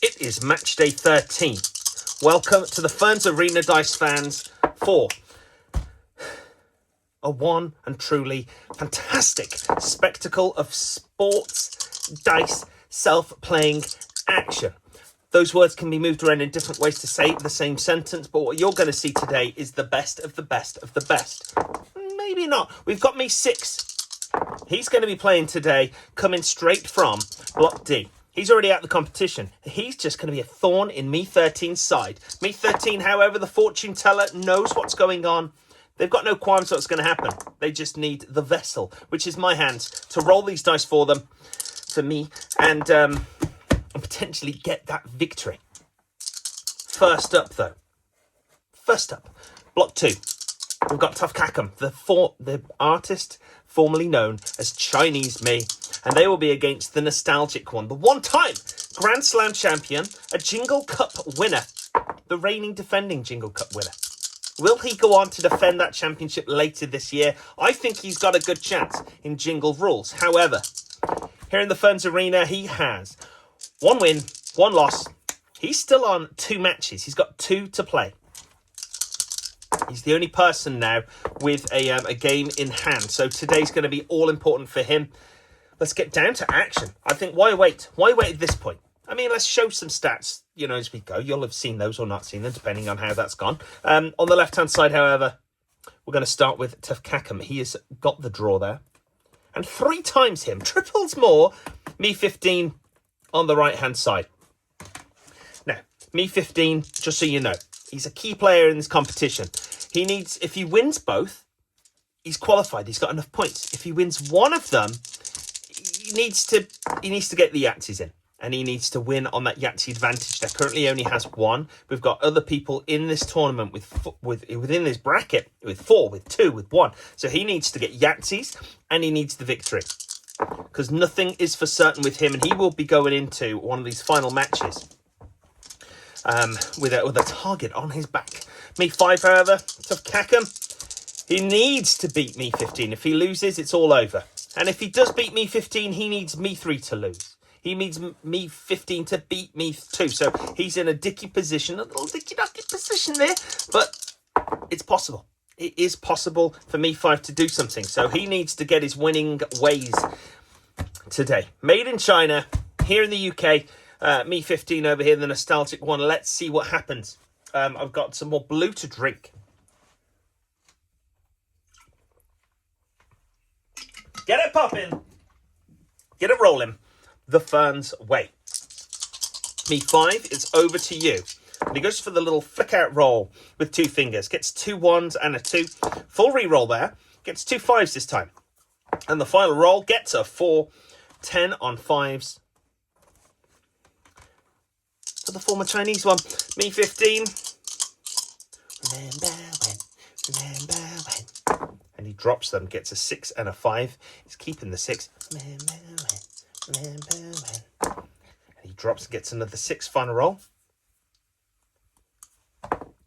It is match day 13. Welcome to the Ferns Arena, Dice fans, for a one and truly fantastic spectacle of sports, dice, self-playing action. Those words can be moved around in different ways to say the same sentence, but what you're going to see today is the best of the best of the best. Maybe not. We've got me 6. He's going to be playing today, coming straight from Block D. He's already out of the competition. He's just going to be a thorn in me 13's side. Me 13, however, the fortune teller knows what's going on. They've got no qualms what's going to happen. They just need the vessel, which is my hands, to roll these dice for them, for me, and potentially get that victory. First up, though. Block 2. We've got Tough Kakum, the artist formerly known as Chinese Me, and they will be against the nostalgic one, the one-time Grand Slam champion, a Jingle Cup winner, the reigning defending Jingle Cup winner. Will he go on to defend that championship later this year? I think he's got a good chance in Jingle rules. However, here in the Ferns Arena, he has 1 win, 1 loss. He's still on 2 matches. He's got 2 to play. He's the only person now with a game in hand. So today's going to be all important for him. Let's get down to action. I think, why wait? Why wait at this point? I mean, let's show some stats, as we go. You'll have seen those or not seen them, depending on how that's gone. On the left-hand side, however, we're going to start with Tough Kakum. He has got the draw there. And 3 times him, triples more, me 15 on the right-hand side. Now, me 15, just so you know, he's a key player in this competition. He needs, if he wins both, he's qualified. He's got enough points. If he wins one of them, he needs to get the Yahtzees in. And he needs to win on that Yahtzee advantage. There currently only has 1. We've got other people in this tournament within this bracket with 4, with 2, with 1. So he needs to get Yahtzees and he needs the victory. Because nothing is for certain with him. And he will be going into one of these final matches with a target on his back. Me 5, however, Tough Kakum, he needs to beat me 15. If he loses, it's all over. And if he does beat me 15, he needs me 3 to lose. He needs me 15 to beat me 2. So he's in a dicky position, a little dicky-ducky position there. But it's possible. It is possible for me 5 to do something. So he needs to get his winning ways today. Made in China, here in the UK. Me 15 over here, the nostalgic one. Let's see what happens. I've got some more blue to drink. Get it popping. Get it rolling. The Ferns way. Me 5, it's over to you. And he goes for the little flick out roll with 2 fingers. Gets 2 1s and a 2. Full re-roll there. Gets 2 5s this time. And the final roll gets a 4. 10 on 5s. For the former Chinese one. Me 15. Remember when. And he drops them. Gets a 6 and a 5. He's keeping the 6. And he drops and gets another 6. Final roll.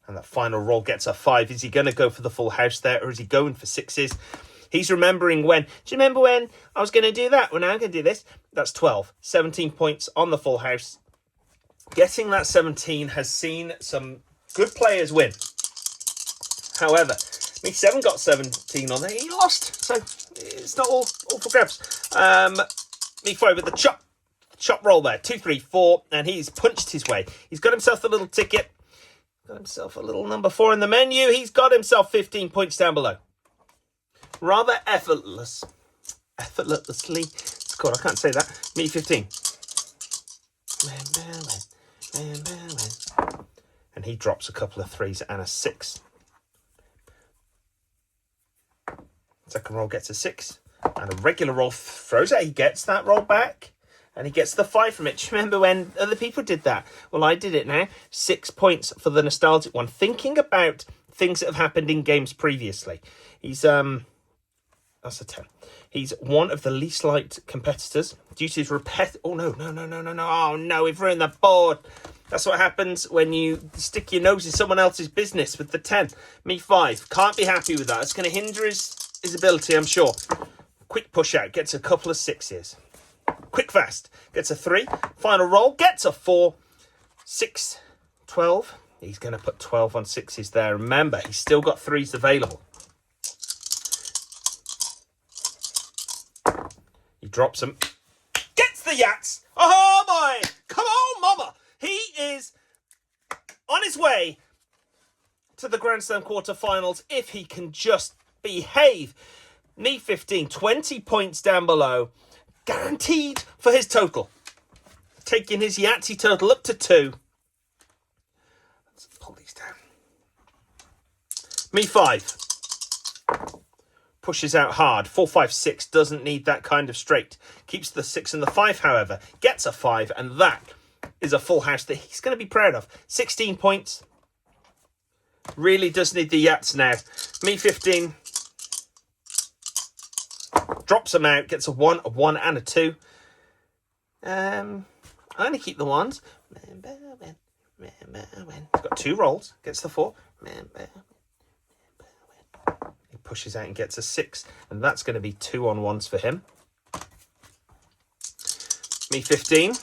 And that final roll gets a 5. Is he going to go for the full house there, or is he going for 6s? He's remembering when. Do you remember when I was going to do that? Well, now I'm going to do this. That's 12. 17 points on the full house. Getting that 17 has seen some good players win. However, me 7 got 17 on there. He lost. So it's not all for grabs. Me 5 with the chop roll there. 2, 3, 4. And he's punched his way. He's got himself a little ticket. Got himself a little number 4 in the menu. He's got himself 15 points down below. Rather effortlessly. It's called, I can't say that. Me 15. And he drops a couple of 3s and a 6. Second roll gets a 6. And a regular roll throws it. He gets that roll back. And he gets the 5 from it. Do you remember when other people did that? Well, I did it now. 6 points for the nostalgic one. Thinking about things that have happened in games previously. He's, that's a 10. He's one of the least liked competitors due to his Oh, no. Oh, no, we've ruined the board. That's what happens when you stick your nose in someone else's business with the 10. Me 5. Can't be happy with that. It's going to hinder his ability, I'm sure. Quick push out. Gets a couple of 6s. Quick fast. Gets a 3. Final roll. Gets a 4. 6, 12. He's going to put 12 on 6s there. Remember, he's still got 3s available. He drops them. Gets the Yahtzee. Oh, boy. Come on, mama. He is on his way to the Grand Slam quarterfinals if he can just behave. Me 15, 20 points down below. Guaranteed for his total. Taking his Yahtzee total up to 2. Let's pull these down. Me 5. Pushes out hard. 4, 5, 6. Doesn't need that kind of straight. Keeps the 6 and the 5, however. Gets a 5. And that is a full house that he's going to be proud of. 16 points. Really does need the Yahtzee now. Me 15. Drops them out. Gets a 1, a 1 and a 2. I only keep the 1s. He's got 2 rolls. Gets the 4. He pushes out and gets a 6. And that's going to be 2 on 1s for him. Me 15.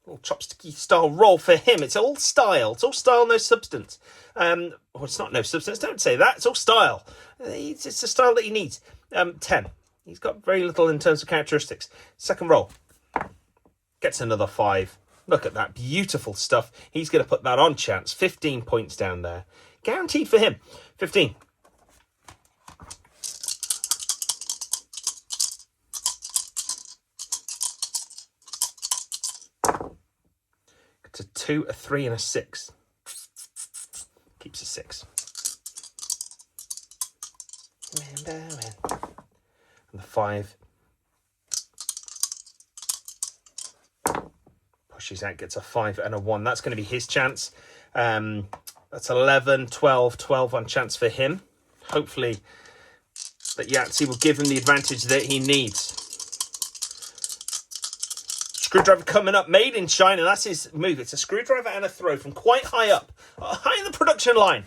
Little chopsticky style roll for him. It's all style. It's all style, no substance. Well, it's not no substance. Don't say that. It's all style. It's the style that he needs. 10. He's got very little in terms of characteristics. Second roll. Gets another 5. Look at that. Beautiful stuff. He's going to put that on chance. 15 points down there. Guaranteed for him. 15. It's a 2, a 3, and a 6. Keeps a 6. And the 5. Pushes out, gets a 5 and a 1. That's going to be his chance. That's 11, 12, 12 on chance for him. Hopefully that Yahtzee will give him the advantage that he needs. Screwdriver coming up, made in China. That's his move. It's a screwdriver and a throw from quite high up, high in the production line.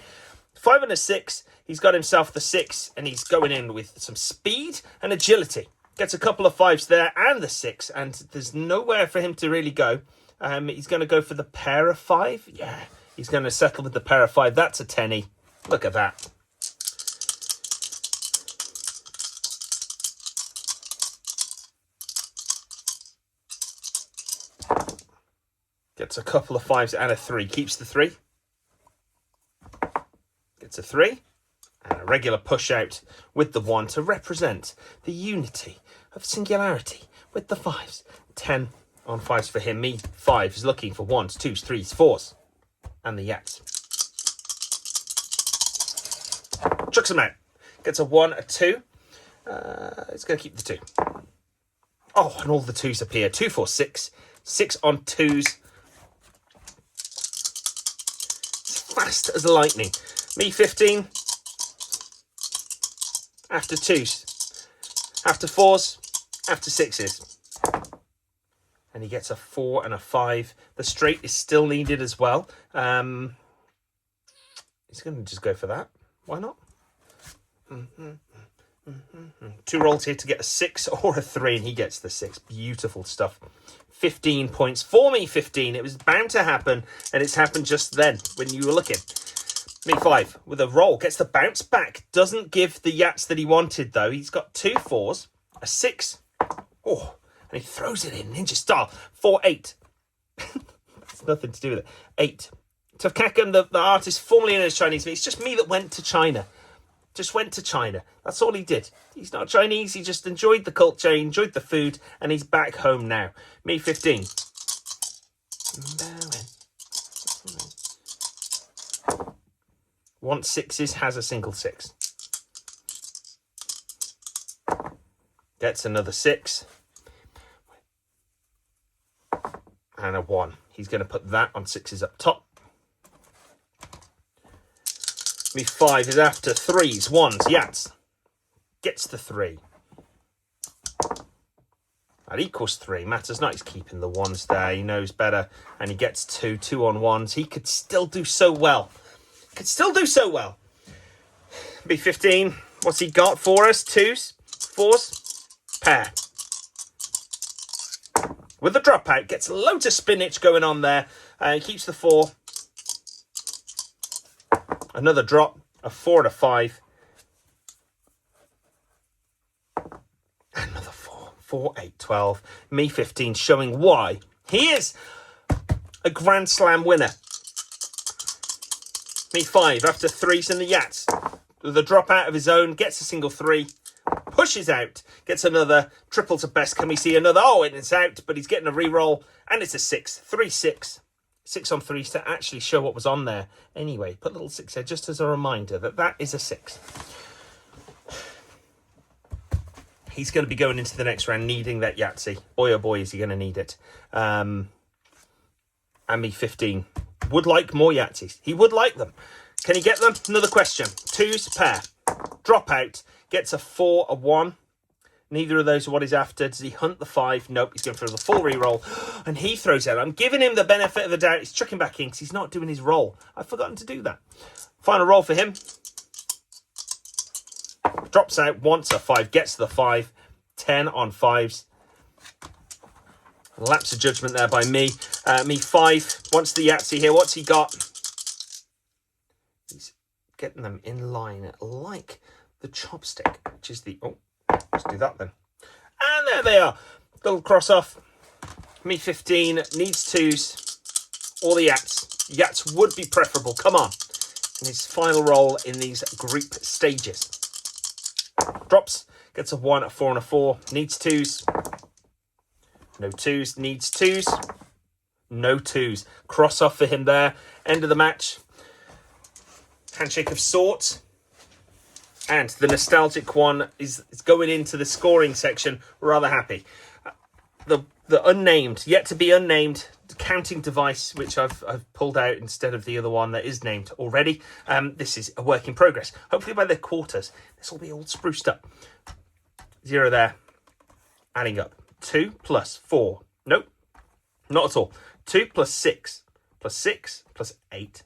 5 and a 6. He's got himself the 6, and he's going in with some speed and agility. Gets a couple of 5s there and the 6, and there's nowhere for him to really go. He's going to go for the pair of 5. Yeah, he's going to settle with the pair of 5. That's a 10-y. Look at that. Gets a couple of 5s and a 3. Keeps the 3. Gets a 3. And a regular push out with the 1 to represent the unity of singularity with the 5s. 10 on 5s for him. Me 5 is looking for 1s, 2s, 3s, 4s. And the Yahtzee. Chucks them out. Gets a 1, a 2. It's going to keep the 2. Oh, and all the 2s appear. 2, 4, 6. 6 on 2s. Fast as lightning. Me 15. After 2s. After 4s. After 6s. And he gets a 4 and a 5. The straight is still needed as well. He's going to just go for that. Why not? 2 rolls here to get a 6 or a 3, and he gets the 6. Beautiful stuff. 15 points for me, 15. It was bound to happen, and it's happened just then when you were looking. Me 5 with a roll. Gets the bounce back. Doesn't give the Yahtzee that he wanted, though. He's got 2 4s, a 6. Oh, and he throws it in ninja style. 4, 8. That's nothing to do with it. 8. Tough Kakum, the artist formerly known as Chinese me. It's just me that went to China. Just went to China. That's all he did. He's not Chinese. He just enjoyed the culture. He enjoyed the food. And he's back home now. Me 15. 1 6s, has a single 6. Gets another 6. And a 1. He's going to put that on 6s up top. Me 5 is after 3s, 1s, Yahtzee. Gets the 3. That equals 3. Matters not. He's keeping the 1s there. He knows better. And he gets 2. 2 on 1s. He could still do so well. Could still do so well. B15. What's he got for us? 2s? 4s? Pair. with the dropout. Gets loads of spinach going on there. Keeps the 4. Another drop, a 4 and a 5. Another 4. 4, 8, 12. Me 15, showing why he is a Grand Slam winner. Me 5, after 3s in the Yahtzee. The drop out of his own, gets a single 3. Pushes out, gets another triple to best. Can we see another? Oh, and it's out, but he's getting a re-roll. And it's a 6. 3, 6. 6 on 3 to actually show what was on there. Anyway, put a little 6 there just as a reminder that that is a 6. He's going to be going into the next round needing that Yahtzee. Boy, oh boy, is he going to need it. And me 15 would like more Yahtzees. He would like them. Can he get them? Another question. 2s, pair. Drop out. Gets a 4, a 1. Neither of those are what he's after. Does he hunt the 5? Nope. He's going for the full re-roll. And he throws out. I'm giving him the benefit of the doubt. He's chucking back in because he's not doing his roll. I've forgotten to do that. Final roll for him. Drops out. Wants a 5. Gets the 5. 10 on 5s. Lapse of judgment there by me. Me 5. Wants the Yahtzee here. What's he got? He's getting them in line like the chopstick, which is the... Oh, let's do that then. And there they are. Little cross off. Me 15 needs 2s. Or the Yahtzee. Yahtzee would be preferable. Come on. In his final roll in these group stages. Drops. Gets a 1, a 4 and a 4. Needs 2s. No 2s. Needs 2s. No 2s. Cross off for him there. End of the match. Handshake of sorts. And the nostalgic one is going into the scoring section. Rather happy. The unnamed, yet to be unnamed counting device, which I've pulled out instead of the other one that is named already. This is a work in progress. Hopefully by the quarters, this will be all spruced up. 0 there. Adding up. 2 plus 4. Nope. Not at all. 2 plus 6. Plus 6 plus 8.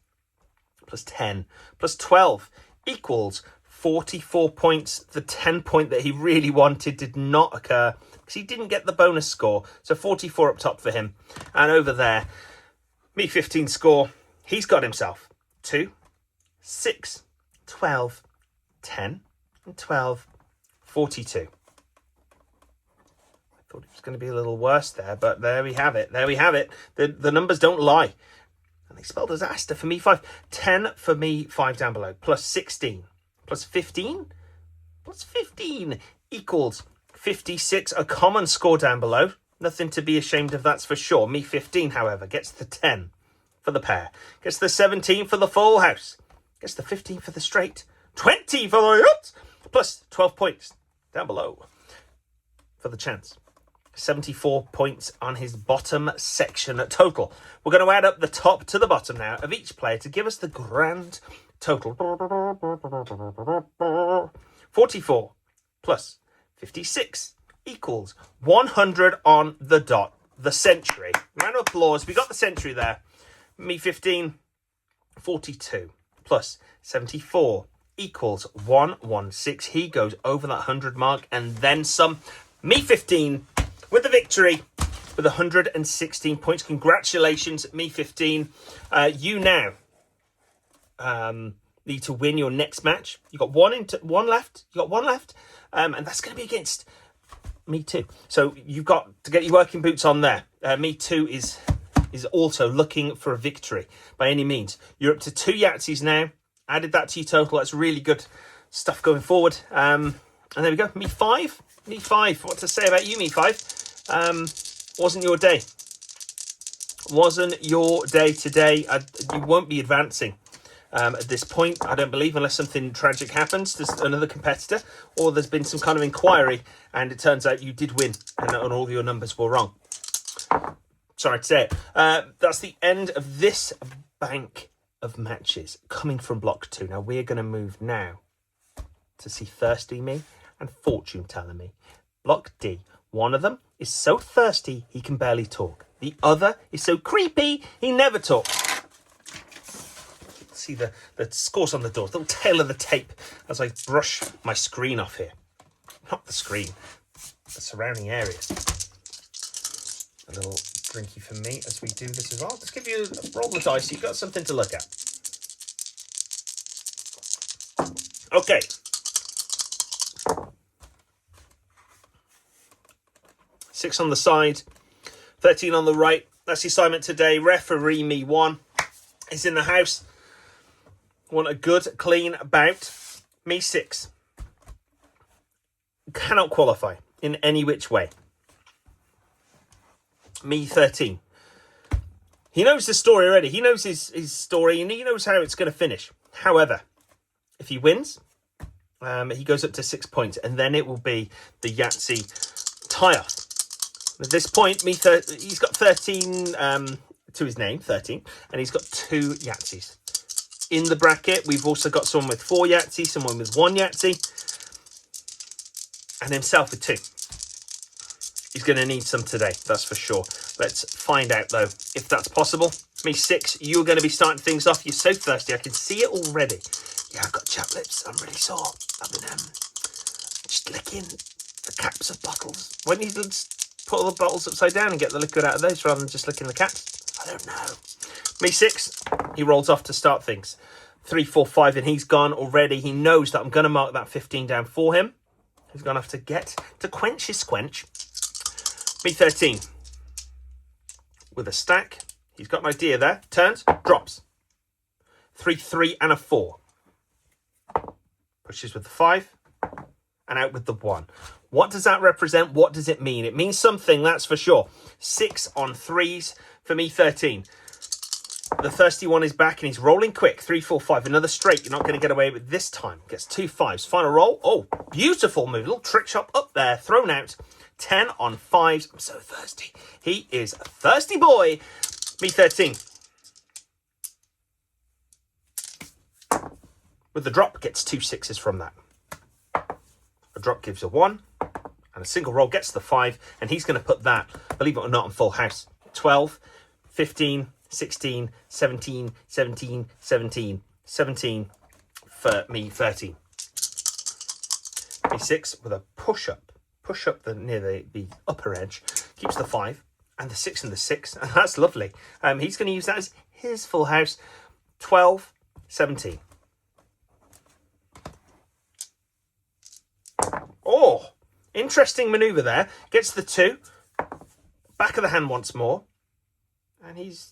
Plus 10. Plus 12 equals 44 points. The 10 point that he really wanted did not occur because he didn't get the bonus score. So 44 up top for him. And over there, me 15 score. He's got himself 2, 6, 12, 10, and 12, 42. I thought it was going to be a little worse there, but there we have it. There we have it. The numbers don't lie. And they spell disaster for me 5. 10 for me 5 down below. Plus 16. Plus 15. Plus 15 equals 56. A common score down below. Nothing to be ashamed of, that's for sure. Me 15, however, gets the 10 for the pair. Gets the 17 for the full house. Gets the 15 for the straight. 20 for the yacht. Plus 12 points down below for the chance. 74 points on his bottom section total. We're going to add up the top to the bottom now of each player to give us the grand total. 44 plus 56 equals 100 on the dot. The century. Round of applause. We got the century there. Me 15, 42 plus 74 equals 116. He goes over that 100 mark and then some. Me 15 with the victory with 116 points. Congratulations, me 15. You now need to win your next match. You got one left. You got one left, and that's going to be against me too. So you've got to get your working boots on there. Me too is also looking for a victory by any means. You're up to 2 Yahtzees now. Added that to your total. That's really good stuff going forward. And there we go. Me 5. Me 5. What to say about you, me 5? Wasn't your day. Wasn't your day today. You won't be advancing at this point, I don't believe, unless something tragic happens. There's another competitor, or there's been some kind of inquiry, and it turns out you did win, and all your numbers were wrong. Sorry to say it. That's the end of this bank of matches coming from Block 2. Now, we're going to move now to see Thirsty Me and Fortune Teller Me. Block D. One of them is so thirsty he can barely talk. The other is so creepy he never talks. See the scores on the door, the little tail of the tape as I brush my screen off here. Not the screen, the surrounding areas. a little drinky for me as we do this as well. Just give you a roll of dice. You've got something to look at. Okay. Six on the side, 13 on the right. That's the assignment today. Referee me one is in the house. Want a good, clean bout. Me six. Cannot qualify in any which way. Me 13. He knows the story already. He knows his story and he knows how it's going to finish. However, if he wins, he goes up to 6 points and then it will be the Yahtzee tie-off. At this point, he's got 13 to his name, 13, and he's got 2 Yahtzees. In the bracket, we've also got someone with 4 Yahtzee, someone with 1 Yahtzee, and himself with 2. He's going to need some today, that's for sure. Let's find out, though, if that's possible. Me 6, you're going to be starting things off. You're so thirsty. I can see it already. Yeah, I've got chapped lips. I'm really sore. I've been just licking the caps of bottles. Why don't you just put all the bottles upside down and get the liquid out of those rather than just licking the caps? I don't know. Me 6, he rolls off to start things. 3, 4, 5, and he's gone already. He knows that I'm going to mark that 15 down for him. He's going to have to get to quench his squench. Me 13. With a stack. He's got an idea there. Turns, drops. 3, 3, and a 4. Pushes with the 5. And out with the 1. What does that represent? What does it mean? It means something, that's for sure. 6 on 3s for me 13. The thirsty one is back and he's rolling quick. 3, 4, 5. Another straight. You're not going to get away with this time. Gets 2 5s. Final roll. Oh, beautiful move. Little trick shot up there. Thrown out. 10 on 5s. I'm so thirsty. He is a thirsty boy. Me 13. With the drop, gets 2 6s from that. A drop gives a 1. And a single roll gets the 5. And he's going to put that, believe it or not, on full house. 12, 15, 16, 17, 17, 17, 17 for me 13. Me 6 with a push-up. Push up near the upper edge. Keeps the 5. And the 6 and the 6. And that's lovely. He's going to use that as his full house. 12, 17. Oh, interesting manoeuvre there. Gets the 2. Back of the hand once more. And he's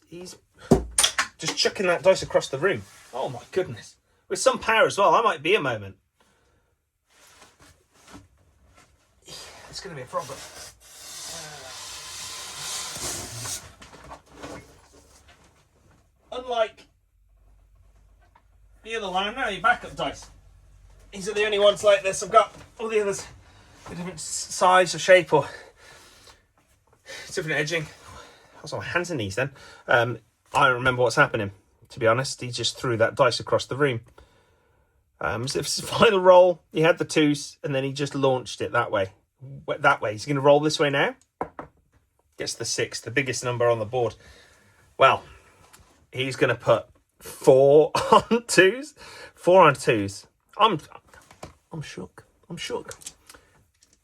just chucking that dice across the room. Oh my goodness. With some power as well. I might be a moment. It's going to be a problem. Unlike the other line, now your backup dice. These are the only ones like this. I've got all the others a different size or shape or different edging. I was on my hands and knees then. I don't remember what's happening, to be honest. He just threw that dice across the room. So it's his final roll. He had the 2s and then he just launched it that way. That way. He's going to roll this way now. Gets the 6, the biggest number on the board. Well, he's going to put 4 on 2s. 4 on 2s. I'm shook. I'm shook.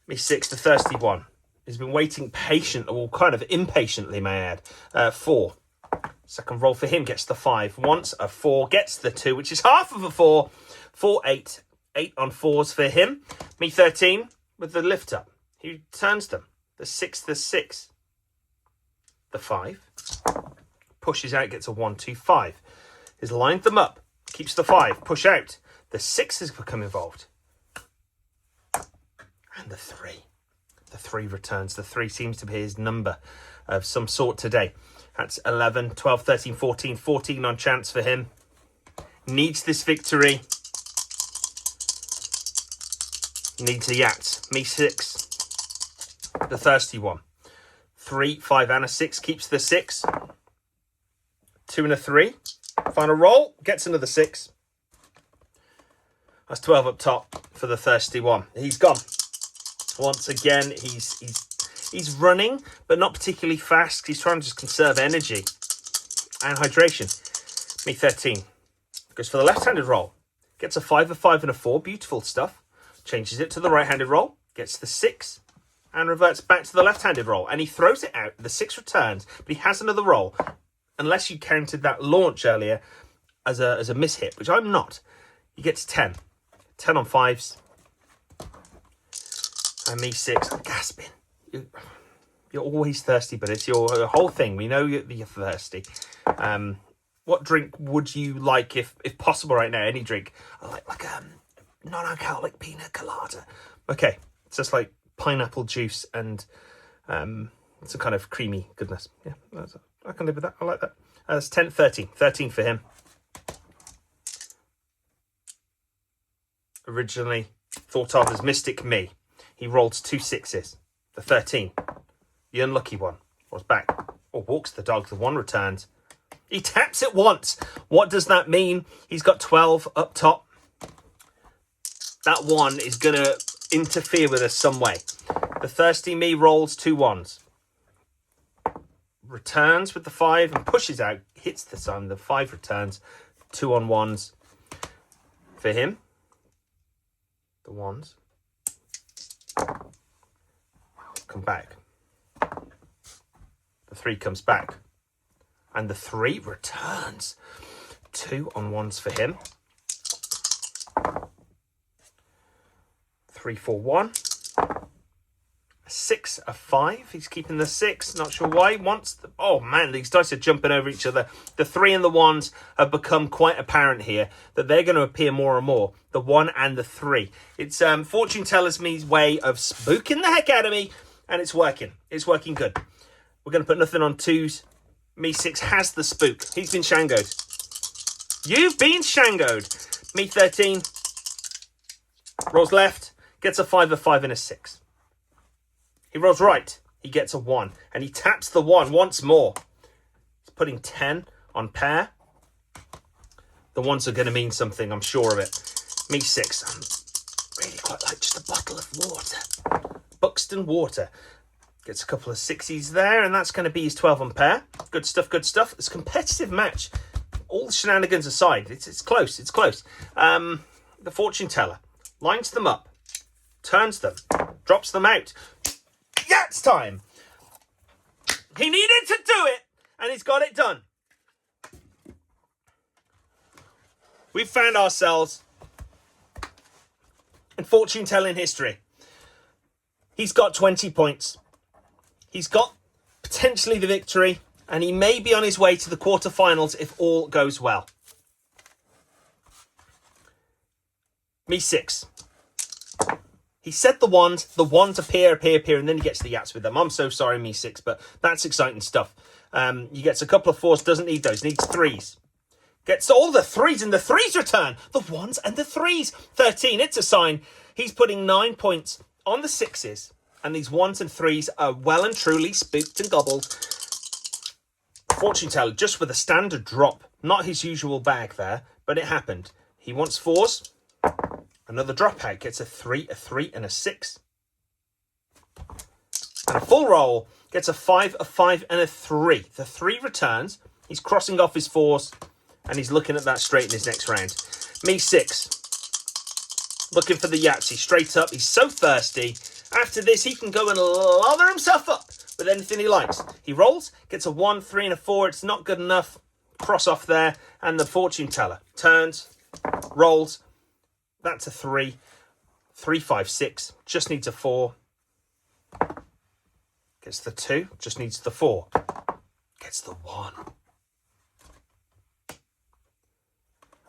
Me 6, the thirsty one. He's been waiting patiently, or kind of impatiently, may I add. 4. Second roll for him gets the 5. Once a 4 gets the 2, which is half of a 4. 4, 8. 8 on 4s for him. Me 13 with the lift up. He turns them. The 6, the 6. The 5. Pushes out, gets a 1, 2, 5. He's lined them up. Keeps the 5. Push out. The 6 has become involved. And the 3. The 3 returns. The 3 seems to be his number of some sort today. That's 11, 12, 13, 14. 14 on chance for him. Needs this victory. Needs a yacht. Me 6. The thirsty one. 3, 5 and a 6. Keeps the 6. 2 and a 3. Final roll. Gets another 6. That's 12 up top for the thirsty one. He's gone. Once again, he's running, but not particularly fast. He's trying to just conserve energy and hydration. Me 13. Goes for the left-handed roll. Gets a 5, a 5 and a 4. Beautiful stuff. Changes it to the right-handed roll. Gets the 6. and reverts back to the left-handed roll. And he throws it out. The 6 returns, but he has another roll. Unless you counted that launch earlier as a mishit, which I'm not. He gets 10. 10 on 5s. And me 6. I'm gasping. You're always thirsty, but it's your whole thing. We know you're thirsty. What drink would you like, if possible right now? Any drink. I like a non-alcoholic pina colada. Okay, it's just like pineapple juice and some kind of creamy goodness. Yeah, I can live with that. I like that. That's 10, 13. 13 for him. Originally thought of as Mystic Me. He rolled 2 6s. The 13. The unlucky one was back. Or walks the dog. The 1 returns. He taps it once. What does that mean? He's got 12 up top. That 1 is going to interfere with us some way. The thirsty me rolls 2 1s. Returns with the 5 and pushes out. Hits the sun. The 5 returns. 2 on 1s for him. The 1s. Come back. The 3 comes back. And the 3 returns. 2 on 1s for him. 3, 4, 1. A 6, a 5. He's keeping the 6. Not sure why. Oh man, these dice are jumping over each other. The 3 and the 1s have become quite apparent here that they're going to appear more and more. The 1 and the 3. It's fortune teller's me's way of spooking the heck out of me, and it's working. It's working good. We're going to put nothing on 2s. Me 6 has the spook. He's been shangoed. You've been shangoed. Me 13 rolls left, gets a 5, a 5, and a 6. He rolls right. He gets a 1. And he taps the 1 once more. He's putting 10 on pair. The 1s are going to mean something, I'm sure of it. Me 6. I really quite like just a bottle of water. Buxton water. Gets a couple of 6s there. And that's going to be his 12 on pair. Good stuff, good stuff. It's a competitive match. All the shenanigans aside. It's close. It's close. The fortune teller lines them up. Turns them. Drops them out. Yahtzee time! He needed to do it, and he's got it done. We've found ourselves in fortune-telling history. He's got 20 points. He's got potentially the victory, and he may be on his way to the quarterfinals if all goes well. Me 6. He said the 1s appear, and then he gets the Yahtzee with them. I'm so sorry, me 6, but that's exciting stuff. He gets a couple of 4s, doesn't need those, needs 3s. Gets all the 3s, and the 3s return. The 1s and the 3s. 13, it's a sign. He's putting 9 points on the 6s, and these 1s and 3s are well and truly spooked and gobbled. Fortune teller, just with a standard drop. Not his usual bag there, but it happened. He wants 4s. Another dropout gets a 3, and a 6. And a full roll gets a 5, and a 3. The 3 returns. He's crossing off his 4s, and he's looking at that straight in his next round. Me 6. Looking for the Yahtzee. Straight up. He's so thirsty. After this, he can go and lather himself up with anything he likes. He rolls, gets a 1, 3, and a 4. It's not good enough. Cross off there. And the fortune teller turns, rolls. That's a 3. 3, 5, 6. Just needs a 4. Gets the 2. Just needs the 4. Gets the 1.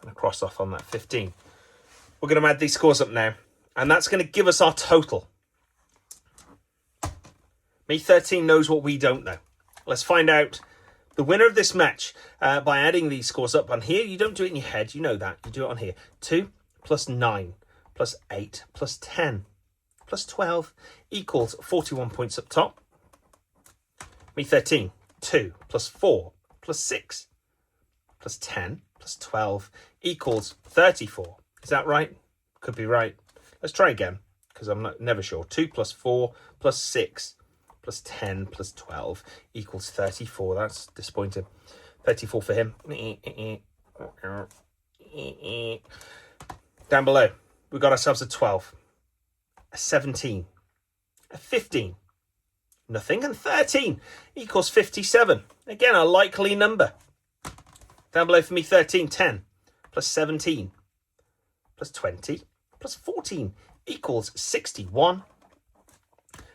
And a cross off on that 15. We're going to add these scores up now. And that's going to give us our total. Me 13 knows what we don't know. Let's find out the winner of this match by adding these scores up on here. You don't do it in your head. You know that. You do it on here. 2 plus 9 plus 8 plus 10 plus 12 equals 41 points up top. Me 13. 2 plus 4 plus 6 plus 10 plus 12 equals 34. Is that right? Could be right. Let's try again, because I'm never sure. 2 plus 4 plus 6 plus 10 plus 12 equals 34. That's disappointing. 34 for him. Down below, we got ourselves a 12, a 17, 15, nothing, and 13 equals 57. Again, a likely number. Down below for me, 13, 10, plus 17, plus 20, plus 14 equals 61.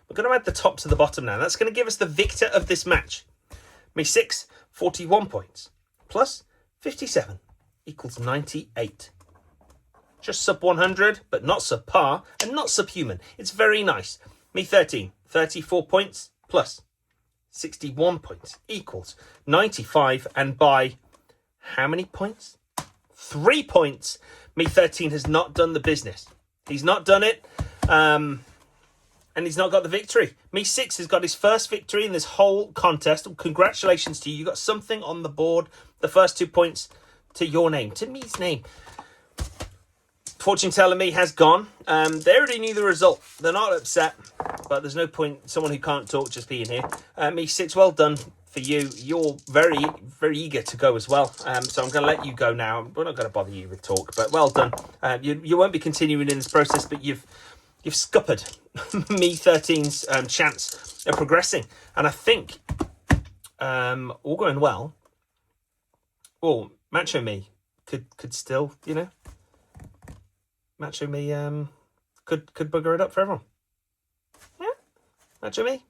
We're going to add the top to the bottom now. That's going to give us the victor of this match. Me 6, 41 points, plus 57 equals 98. Just sub 100, but not subpar and not subhuman. It's very nice. Me 13, 34 points, plus 61 points equals 95. And by how many points? 3 points. Me 13 has not done the business. He's not done it. And he's not got the victory. Me 6 has got his first victory in this whole contest. Congratulations to you. You got something on the board. The first 2 points to your name, to me's name. Fortune teller me has gone. They already knew the result. They're not upset, but there's no point someone who can't talk just being here. Me 6, well done for you. You're very, very eager to go as well. So I'm going to let you go now. We're not going to bother you with talk, but well done. You won't be continuing in this process, but you've scuppered me 13's chance of progressing. And I think all going well. Well, Macho Me could still, you know, Macho Me could bugger it up for everyone. Yeah, Macho Me,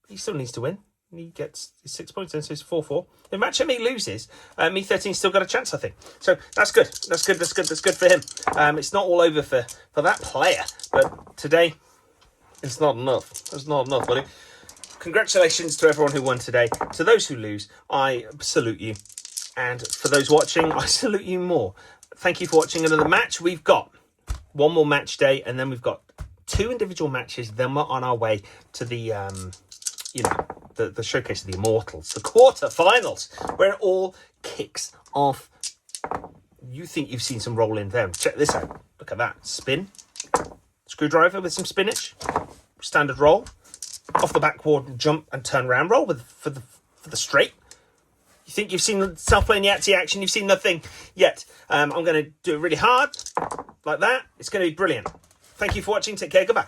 he still needs to win. He gets 6 points in, so it's 4-4. If Macho Me loses, me 13 still got a chance, I think. So that's good. That's good for him. It's not all over for that player, but today it's not enough. It's not enough, buddy. Congratulations to everyone who won today. To those who lose, I salute you. And for those watching, I salute you more. Thank you for watching another match. We've got one more match day, and then we've got 2 individual matches. Then we're on our way to the, the showcase of the Immortals, the quarterfinals, where it all kicks off. You think you've seen some roll in there? Check this out. Look at that spin, screwdriver with some spinach, standard roll, off the backboard, jump and turn around roll for the straight. You think you've seen self-playing Yahtzee action? You've seen nothing yet. I'm going to do it really hard, like that. It's going to be brilliant. Thank you for watching. Take care. Goodbye.